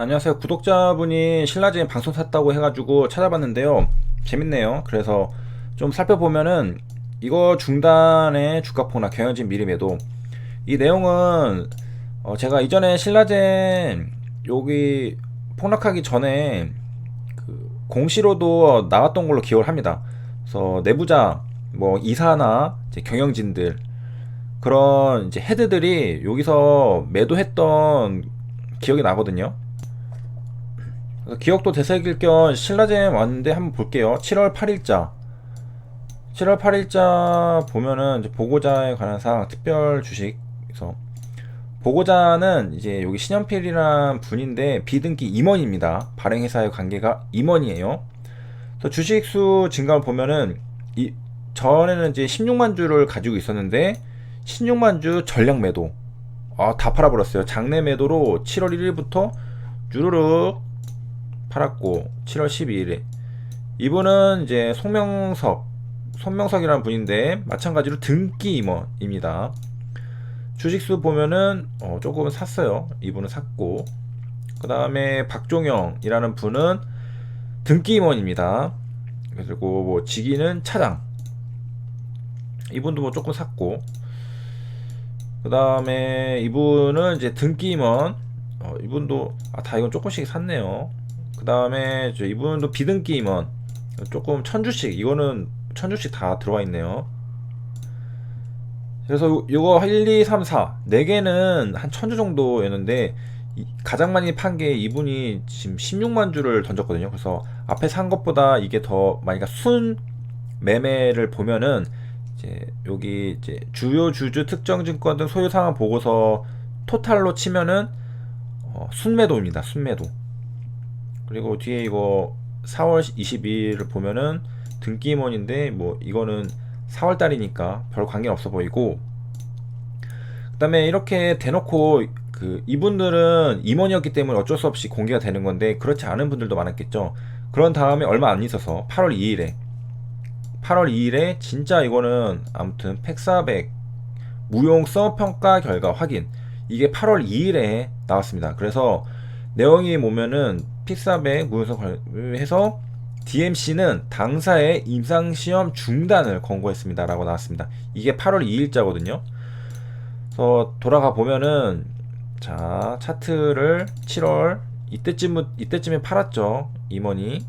안녕하세요. 구독자분이 신라젠 방송 샀다고 해가지고 찾아봤는데요. 재밌네요. 그래서 좀 살펴보면은 이거 중단의 주가 폭락 경영진 미리 매도. 이 내용은 제가 이전에 신라젠 여기 폭락하기 전에 그 공시로도 나왔던 걸로 기억을 합니다. 그래서 내부자 뭐 이사나 이제 경영진들 그런 이제 헤드들이 여기서 매도했던 기억이 나거든요. 기억도 되새길 겸 신라젠 왔는데 한번 볼게요. 7월 8일자 7월 8일자 보면은 이제 보고자에 관한 사항 특별 주식에서 보고자는 이제 여기 신현필이란 분인데 비등기 임원입니다. 발행회사의 관계가 임원이에요. 또 주식수 증가를 보면은 이 전에는 이제 16만 주를 가지고 있었는데 16만 주 전량 매도. 다 팔아버렸어요. 장내 매도로 7월 1일부터 주르륵 팔았고 7월 12일에 이분은 이제 손명석이라는 분인데 마찬가지로 등기 임원입니다. 주식수 보면은 조금 샀어요. 이분은 샀고 그 다음에 박종영이라는 분은 등기 임원입니다. 그리고 뭐 직위는 차장, 이분도 뭐 조금 샀고 그 다음에 이분은 이제 등기 임원, 이분도 다 이건 조금씩 샀네요. 그 다음에 이분도 비등기 임원 조금 1000주씩, 이거는 1000주씩 다 들어와 있네요. 그래서 요거 1, 2, 3, 4 4개는 한 1000주 정도였는데 가장 많이 판 게 이분이 지금 16만 주를 던졌거든요. 그래서 앞에 산 것보다 이게 더 많이, 순 매매를 보면은 이제 여기 이제 주요 주주 특정 증권 등 소유 상황 보고서 토탈로 치면은 순매도입니다. 순매도. 그리고 뒤에 이거 4월 22일을 보면은 등기임원인데 뭐 이거는 4월 달이니까 별 관계 없어 보이고, 그 다음에 이렇게 대놓고 이분들은 임원이었기 때문에 어쩔 수 없이 공개가 되는 건데 그렇지 않은 분들도 많았겠죠. 그런 다음에 얼마 안 있어서 8월 2일에 진짜 이거는 아무튼 팩400 무용 서평가 결과 확인, 이게 8월 2일에 나왔습니다. 그래서 내용이 보면은 픽400 무용서 해서 DMC는 당사의 임상시험 중단을 권고했습니다 라고 나왔습니다. 이게 8월 2일자거든요 그래서 돌아가 보면은 자 차트를 7월 이때쯤에 팔았죠 임원이.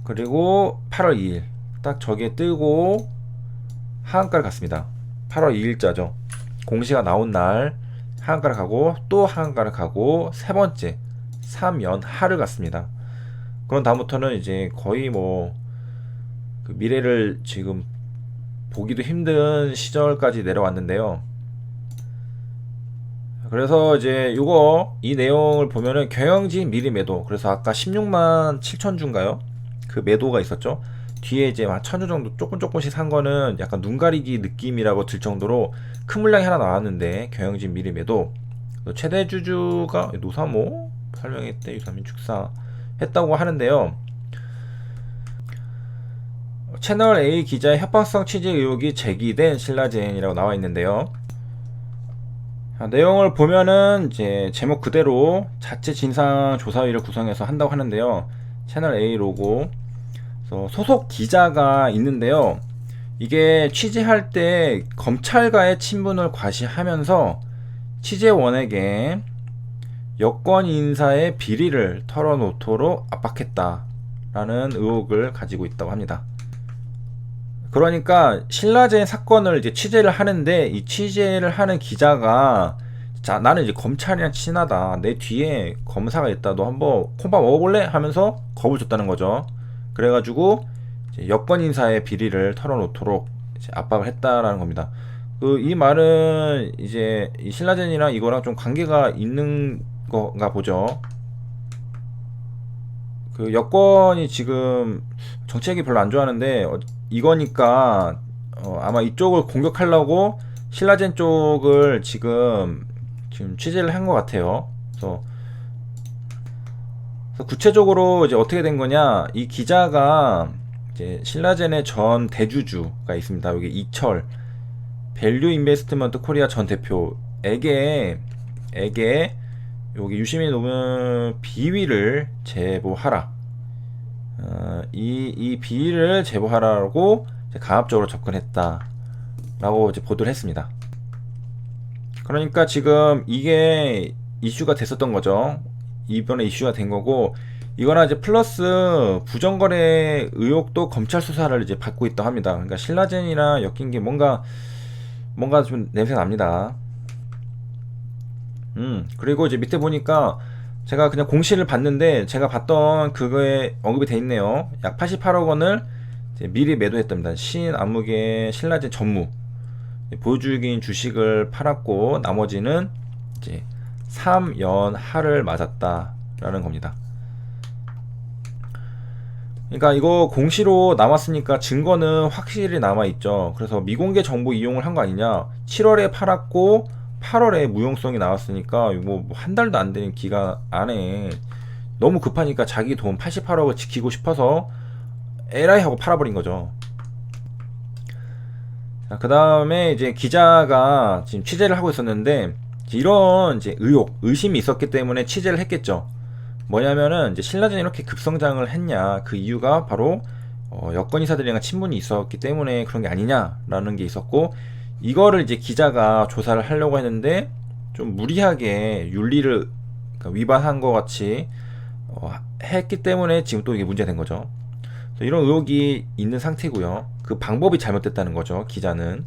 그리고 8월 2일 딱 저기에 뜨고 하한가를 갔습니다. 8월 2일자죠. 공시가 나온 날 하한가를 가고 또 하한가를 가고 세 번째 3연하를 갔습니다. 그런 다음부터는 이제 거의 뭐 미래를 지금 보기도 힘든 시절까지 내려왔는데요. 그래서 이제 이 내용을 보면은 경영진 미리 매도, 그래서 아까 16만 7천 주인가요? 그 매도가 있었죠. 뒤에 이제 막 1000주 정도 조금씩 산 거는 약간 눈 가리기 느낌이라고 들 정도로 큰 물량이 하나 나왔는데 경영진 미리 매도. 최대 주주가 노사모 설명했대, 유산민 축사 했다고 하는데요. 채널 A 기자의 협박성 취재 의혹이 제기된 신라젠이라고 나와 있는데요. 내용을 보면은 이제 제목 그대로 자체 진상조사위를 구성해서 한다고 하는데요. 채널 A 로고, 소속 기자가 있는데요. 이게 취재할 때 검찰과의 친분을 과시하면서 취재원에게 여권 인사의 비리를 털어놓도록 압박했다라는 의혹을 가지고 있다고 합니다. 그러니까 신라젠 사건을 이제 취재를 하는데 이 취재를 하는 기자가 자 나는 이제 검찰이랑 친하다, 내 뒤에 검사가 있다, 너 한번 콩밥 먹어볼래? 하면서 겁을 줬다는 거죠. 그래가지고 이제 여권 인사의 비리를 털어놓도록 이제 압박을 했다라는 겁니다. 이 말은 이제 이 신라젠이랑 이거랑 좀 관계가 있는 건가 보죠. 여권이 지금 정책이 별로 안 좋아하는데 이거니까 아마 이쪽을 공격하려고 신라젠 쪽을 지금 취재를 한 것 같아요. 그래서 구체적으로 이제 어떻게 된 거냐, 이 기자가 이제 신라젠의 전 대주주가 있습니다. 여기 이철 밸류 인베스트먼트 코리아 전 대표에게 여기 유심히 놓으면 비위를 제보하라. 이 비위를 제보하라고 이제 가압적으로 접근했다라고 이제 보도를 했습니다. 그러니까 지금 이게 이슈가 됐었던 거죠. 이번에 이슈가 된 거고, 이거나 이제 플러스 부정거래 의혹도 검찰 수사를 이제 받고 있다고 합니다. 그러니까 신라젠이랑 엮인 게 뭔가 좀 냄새 납니다. 그리고 이제 밑에 보니까 제가 그냥 공시를 봤는데, 제가 봤던 그거에 언급이 돼 있네요. 약 88억 원을 이제 미리 매도했답니다. 신암흑의 신라젠 전무 보유주익인 주식을 팔았고, 나머지는 이제 3연하를 맞았다라는 겁니다. 그러니까 이거 공시로 남았으니까 증거는 확실히 남아있죠. 그래서 미공개 정보 이용을 한 거 아니냐. 7월에 팔았고 8월에 무용성이 나왔으니까 뭐 한 달도 안 되는 기간 안에 너무 급하니까 자기 돈 88억을 지키고 싶어서 에라이 하고 팔아버린 거죠. 그 다음에 이제 기자가 지금 취재를 하고 있었는데, 이런 이제 의심이 있었기 때문에 취재를 했겠죠. 뭐냐면은 이제 신라젠이 이렇게 급성장을 했냐, 그 이유가 바로 여권이사들이랑 친분이 있었기 때문에 그런 게 아니냐라는 게 있었고, 이거를 이제 기자가 조사를 하려고 했는데 좀 무리하게 윤리를 위반한 것 같이 했기 때문에 지금 또 이게 문제가 된 거죠. 이런 의혹이 있는 상태고요. 그 방법이 잘못됐다는 거죠, 기자는.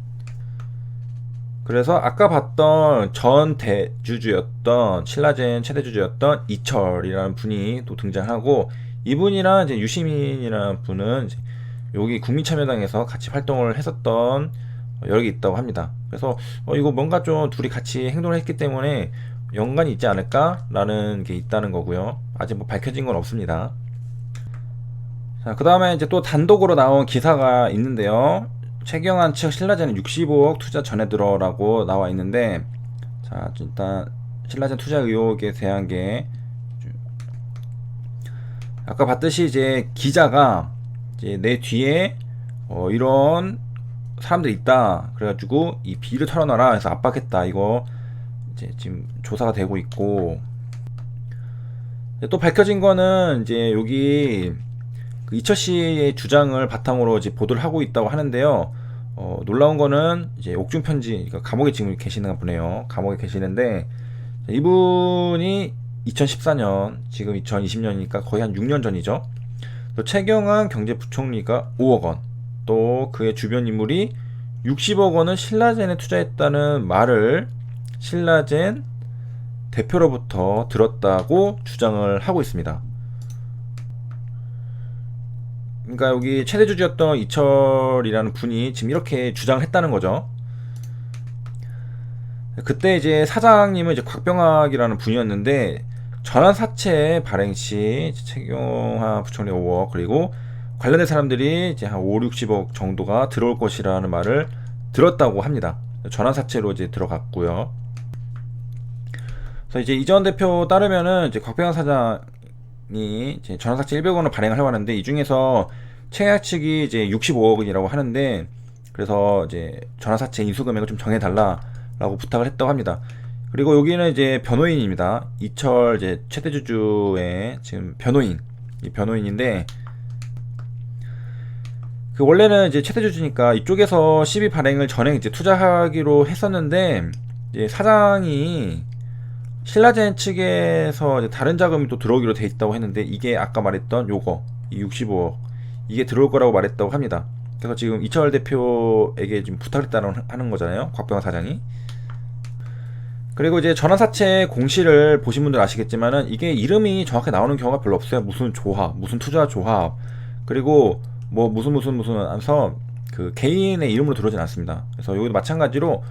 그래서 아까 봤던 전 대주주였던, 신라젠 최대 주주였던 이철이라는 분이 또 등장하고, 이분이랑 이제 유시민이라는 분은 이제 여기 국민참여당에서 같이 활동을 했었던 여러 개 있다고 합니다. 그래서 이거 뭔가 좀 둘이 같이 행동을 했기 때문에 연관이 있지 않을까라는 게 있다는 거고요. 아직 뭐 밝혀진 건 없습니다. 자, 그 다음에 이제 또 단독으로 나온 기사가 있는데요. 최경환 측 신라젠은 65억 투자 전에 들어라고 나와 있는데, 자, 일단 신라젠 투자 의혹에 대한 게, 아까 봤듯이 이제 기자가 이제 내 뒤에 이런 사람들이 있다 그래가지고 이 비를 털어놔라 해서 압박했다, 이거 이제 지금 조사가 되고 있고, 또 밝혀진 거는 이제 여기 그 이철 씨의 주장을 바탕으로 이제 보도를 하고 있다고 하는데요. 놀라운 거는 이제 옥중 편지, 그러니까 감옥에 지금 계시는 분이에요. 감옥에 계시는데, 이분이 2014년, 지금 2020년이니까 거의 한 6년 전이죠. 또 최경환 경제부총리가 5억 원, 또 그의 주변 인물이 60억 원을 신라젠에 투자했다는 말을 신라젠 대표로부터 들었다고 주장을 하고 있습니다. 그러니까 여기 최대 주주였던 이철이라는 분이 지금 이렇게 주장을 했다는 거죠. 그때 이제 사장님은 이제 곽병학이라는 분이었는데, 전환사채 발행 시 최경환 부총리 5억, 그리고 관련된 사람들이 이제 한 5, 60억 정도가 들어올 것이라는 말을 들었다고 합니다. 전환사채로 이제 들어갔고요. 그래서 이제 이전 대표 따르면은 이제 곽병학 사장이 이제 전환사채 100원을 발행을 하려고 하는데, 이 중에서 최악 측이 이제 65억 원이라고 하는데, 그래서 이제 전환사채 인수금액을 좀 정해달라라고 부탁을 했다고 합니다. 그리고 여기는 이제 변호인입니다. 이철 이제 최대주주의 지금 변호인, 이 변호인인데, 그 원래는 이제 최대주주니까 이쪽에서 시비 발행을 전에 이제 투자하기로 했었는데, 이제 사장이 신라젠 측에서 이제 다른 자금이 또 들어오기로 돼 있다고 했는데, 이게 아까 말했던 요거, 이 65억, 이게 들어올 거라고 말했다고 합니다. 그래서 지금 이철 대표에게 지금 부탁을 했다는 하는 거잖아요, 곽병학 사장이. 그리고 이제 전환사채 공시를 보신 분들 아시겠지만은, 이게 이름이 정확히 나오는 경우가 별로 없어요. 무슨 조합, 무슨 투자 조합, 그리고 뭐 무슨 하면서 그 개인의 이름으로 들어오진 않습니다. 그래서 여기도 마찬가지로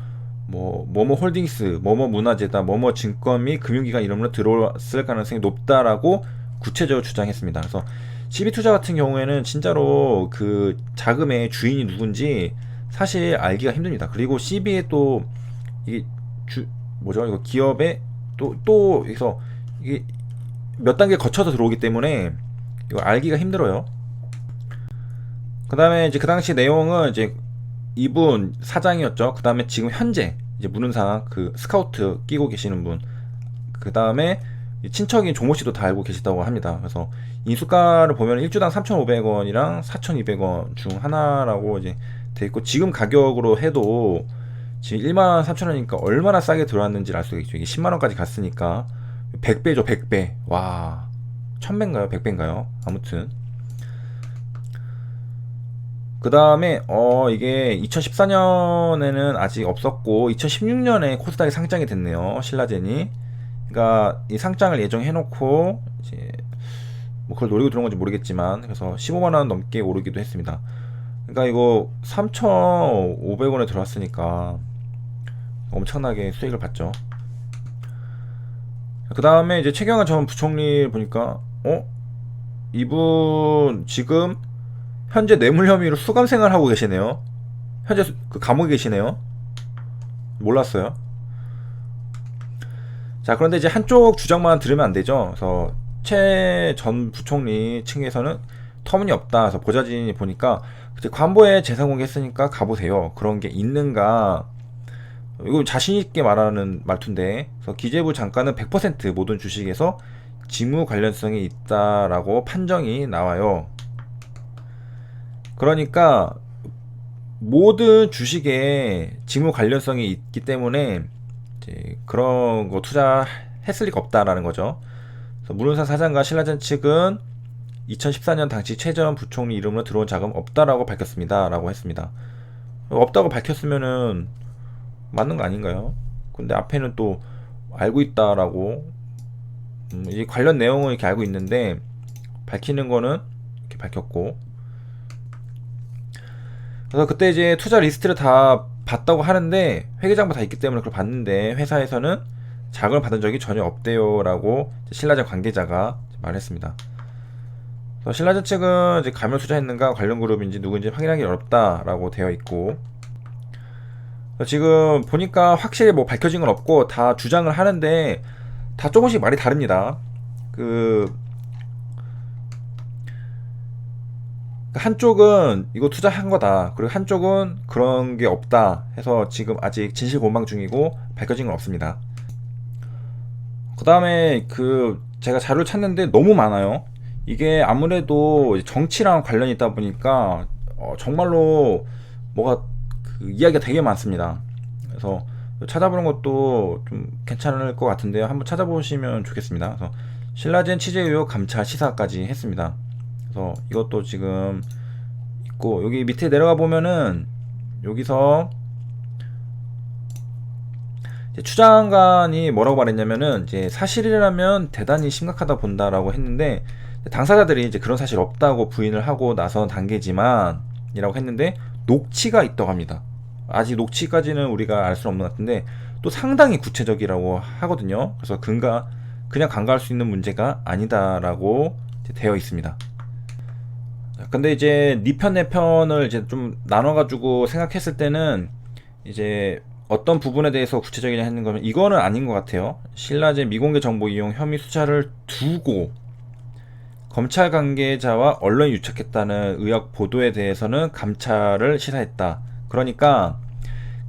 뭐뭐 홀딩스, 뭐뭐 문화재다, 뭐뭐 증권 및 금융기관 이름으로 들어왔을 가능성이 높다라고 구체적으로 주장했습니다. 그래서 CB투자 같은 경우에는 진짜로 그 자금의 주인이 누군지 사실 알기가 힘듭니다. 그리고 CB에 또 이게 이거 기업에 또 여기서 이게 몇 단계 거쳐서 들어오기 때문에 이거 알기가 힘들어요. 그 다음에 이제 그 당시 내용은 이제 이분 사장이었죠. 그 다음에 지금 현재 이제 문은상 그 스카우트 끼고 계시는 분, 그 다음에 친척인 조모 씨도 다 알고 계시다고 합니다. 그래서 인수가를 보면 1주당 3,500원이랑 4,200원 중 하나라고 이제 돼 있고, 지금 가격으로 해도 지금 1만 3천원이니까 얼마나 싸게 들어왔는지를 알 수가 있죠. 이게 10만 원까지 갔으니까 100배죠, 100배. 와, 1000배인가요? 100배인가요? 아무튼. 그 다음에 이게 2014년에는 아직 없었고 2016년에 코스닥에 상장이 됐네요, 신라젠이. 그러니까 이 상장을 예정해놓고 이제 뭐 그걸 노리고 들어온 건지 모르겠지만, 그래서 15만 원 넘게 오르기도 했습니다. 그러니까 이거 3,500원에 들어왔으니까 엄청나게 수익을 봤죠. 그 다음에 이제 최경환 전 부총리 보니까 이분 지금 현재 뇌물 혐의로 수감 생활하고 계시네요. 현재 그 감옥에 계시네요. 몰랐어요. 자, 그런데 이제 한쪽 주장만 들으면 안 되죠. 그래서 최 전 부총리 층에서는 터무니없다. 그래서 보좌진이 보니까 이제 관보에 재산 공개했으니까 가보세요, 그런 게 있는가. 이거 자신있게 말하는 말투인데, 그래서 기재부 장관은 100% 모든 주식에서 직무 관련성이 있다라고 판정이 나와요. 그러니까 모든 주식에 직무 관련성이 있기 때문에 이제 그런 거 투자했을 리가 없다라는 거죠. 그래서 문훈사 사장과 신라젠 측은 2014년 당시 최 전 부총리 이름으로 들어온 자금 없다라고 밝혔습니다 라고 했습니다. 없다고 밝혔으면은 맞는 거 아닌가요? 근데 앞에는 또 알고 있다라고, 이 관련 내용은 이렇게 알고 있는데 밝히는 거는 이렇게 밝혔고. 그래서 그때 이제 투자 리스트를 다 봤다고 하는데, 회계장부 다 있기 때문에 그걸 봤는데 회사에서는 자금을 받은 적이 전혀 없대요 라고 신라젠 관계자가 말했습니다. 그래서 신라젠 측은 이제 가면 투자했는가 관련 그룹인지 누구인지 확인하기 어렵다라고 되어 있고, 지금 보니까 확실히 뭐 밝혀진 건 없고 다 주장을 하는데 다 조금씩 말이 다릅니다. 한쪽은 이거 투자한 거다, 그리고 한쪽은 그런 게 없다 해서 지금 아직 진실 공방 중이고 밝혀진 건 없습니다. 그 다음에 제가 자료를 찾는데 너무 많아요. 이게 아무래도 정치랑 관련이 있다 보니까 정말로 뭐가 이야기가 되게 많습니다. 그래서 찾아보는 것도 좀 괜찮을 것 같은데요, 한번 찾아보시면 좋겠습니다. 그래서 신라젠 취재 의혹 감찰 시사까지 했습니다. 그래서 이것도 지금 있고, 여기 밑에 내려가 보면은 여기서 이제 추장관이 뭐라고 말했냐면은, 이제 사실이라면 대단히 심각하다 본다라고 했는데, 당사자들이 이제 그런 사실 없다고 부인을 하고 나선 단계지만 이라고 했는데, 녹취가 있다고 합니다. 아직 녹취까지는 우리가 알 수는 없는 것 같은데 또 상당히 구체적이라고 하거든요. 그래서 그냥 간과할 수 있는 문제가 아니다라고 되어 있습니다. 근데 이제 네 편 내 편을 이제 좀 나눠가지고 생각했을 때는 이제 어떤 부분에 대해서 구체적이냐 하는 거면 이거는 아닌 것 같아요. 신라젠 미공개 정보 이용 혐의 수사를 두고 검찰 관계자와 언론이 유착했다는 의혹 보도에 대해서는 감찰을 시사했다. 그러니까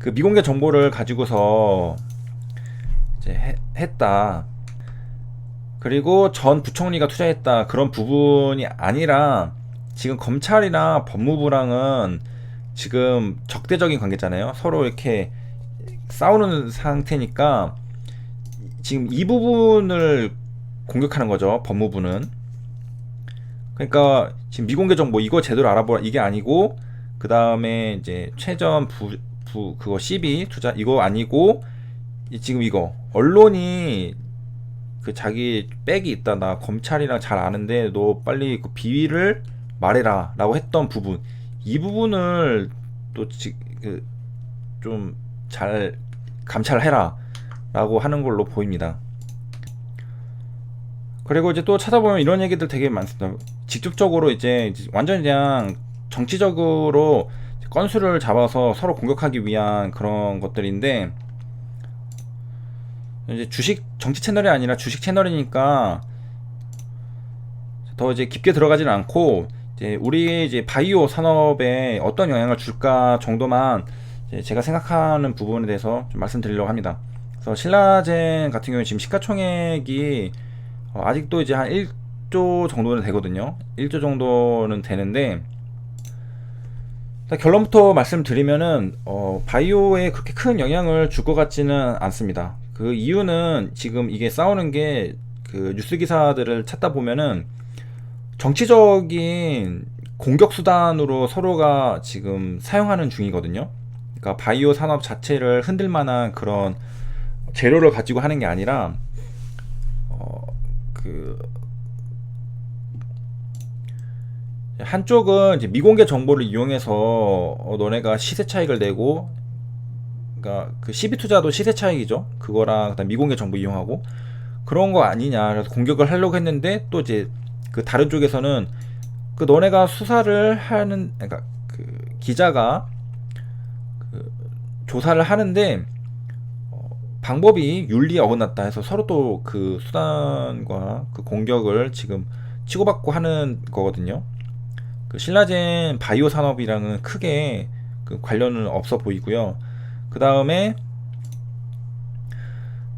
그 미공개 정보를 가지고서 이제 했다. 그리고 전 부총리가 투자했다. 그런 부분이 아니라 지금 검찰이나 법무부랑은 지금 적대적인 관계잖아요. 서로 이렇게 싸우는 상태니까 지금 이 부분을 공격하는 거죠, 법무부는. 그러니까 지금 미공개 정보 이거 제대로 알아보라 이게 아니고, 그 다음에 이제 최전 그거 CB 투자 이거 아니고, 지금 이거 언론이 그 자기 백이 있다, 나 검찰이랑 잘 아는데 너 빨리 그 비위를 말해라 라고 했던 부분, 이 부분을 또 좀 잘 감찰해라 라고 하는 걸로 보입니다. 그리고 이제 또 찾아보면 이런 얘기들 되게 많습니다. 직접적으로 이제 완전히 그냥 정치적으로 건수를 잡아서 서로 공격하기 위한 그런 것들인데, 이제 정치 채널이 아니라 주식 채널이니까 더 이제 깊게 들어가지는 않고, 이제 우리 이제 바이오 산업에 어떤 영향을 줄까 정도만 이제 제가 생각하는 부분에 대해서 좀 말씀드리려고 합니다. 그래서 신라젠 같은 경우에 지금 시가총액이 아직도 이제 한 1조 정도는 되거든요. 1조 정도는 되는데, 일단 결론부터 말씀드리면은 바이오에 그렇게 큰 영향을 줄 것 같지는 않습니다. 그 이유는 지금 이게 싸우는 게 그 뉴스 기사들을 찾다 보면은 정치적인 공격 수단으로 서로가 지금 사용하는 중이거든요. 그러니까 바이오 산업 자체를 흔들 만한 그런 재료를 가지고 하는 게 아니라 그 한쪽은 이제 미공개 정보를 이용해서 너네가 시세 차익을 내고, 그러니까 그 시비 투자도 시세 차익이죠. 그거랑 그다음 미공개 정보 이용하고 그런 거 아니냐. 그래서 공격을 하려고 했는데 또 이제 그 다른 쪽에서는 그 너네가 수사를 하는, 그러니까 그 기자가 그 조사를 하는데 방법이 윤리에 어긋났다 해서 서로 또 그 수단과 그 공격을 지금 치고받고 하는 거거든요. 그 신라젠 바이오 산업이랑은 크게 그 관련은 없어 보이고요. 그 다음에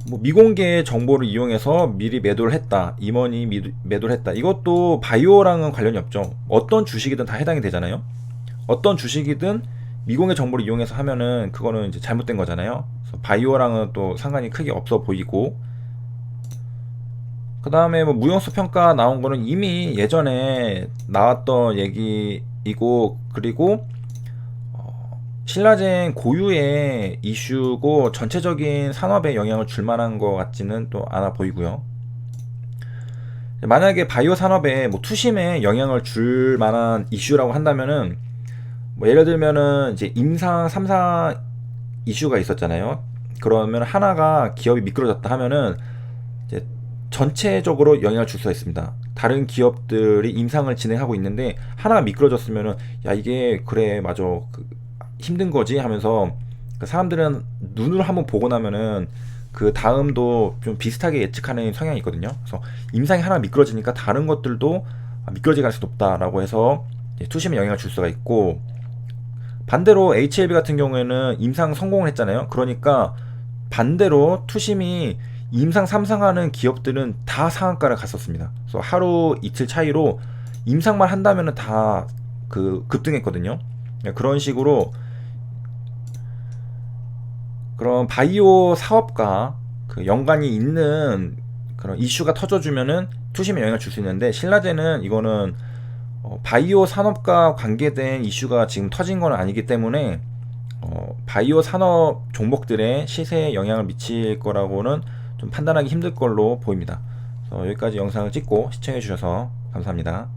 뭐 미공개 정보를 이용해서 미리 매도를 했다, 임원이 매도를 했다, 이것도 바이오랑은 관련이 없죠. 어떤 주식이든 다 해당이 되잖아요. 어떤 주식이든 미공개 정보를 이용해서 하면은 그거는 이제 잘못된 거잖아요. 그래서 바이오랑은 또 상관이 크게 없어 보이고, 그 다음에 뭐 무용수 평가 나온 거는 이미 예전에 나왔던 얘기이고, 그리고 신라젠 고유의 이슈고 전체적인 산업에 영향을 줄 만한 것 같지는 또 않아 보이고요. 만약에 바이오 산업에 뭐 투심에 영향을 줄 만한 이슈라고 한다면은 뭐 예를 들면은 이제 임상 3상 이슈가 있었잖아요. 그러면 하나가 기업이 미끄러졌다 하면은 이제 전체적으로 영향을 줄 수가 있습니다. 다른 기업들이 임상을 진행하고 있는데 하나가 미끄러졌으면은 야 이게 그래 맞아 그 힘든 거지 하면서 그 사람들은 눈으로 한번 보고 나면은 그 다음도 좀 비슷하게 예측하는 성향이 있거든요. 그래서 임상이 하나 미끄러지니까 다른 것들도 미끄러질 가능성이 높다라고 해서 투심에 영향을 줄 수가 있고, 반대로 HLB 같은 경우에는 임상 성공을 했잖아요. 그러니까 반대로 투심이 임상 3상하는 기업들은 다 상한가를 갔었습니다. 그래서 하루 이틀 차이로 임상만 한다면은 다 그 급등했거든요. 그런 식으로 그런 바이오 사업과 그 연관이 있는 그런 이슈가 터져주면은 투심에 영향을 줄 수 있는데, 신라젠은 이거는 바이오 산업과 관계된 이슈가 지금 터진 건 아니기 때문에 바이오 산업 종목들의 시세에 영향을 미칠 거라고는 좀 판단하기 힘들 걸로 보입니다. 그래서 여기까지 영상을 찍고 시청해 주셔서 감사합니다.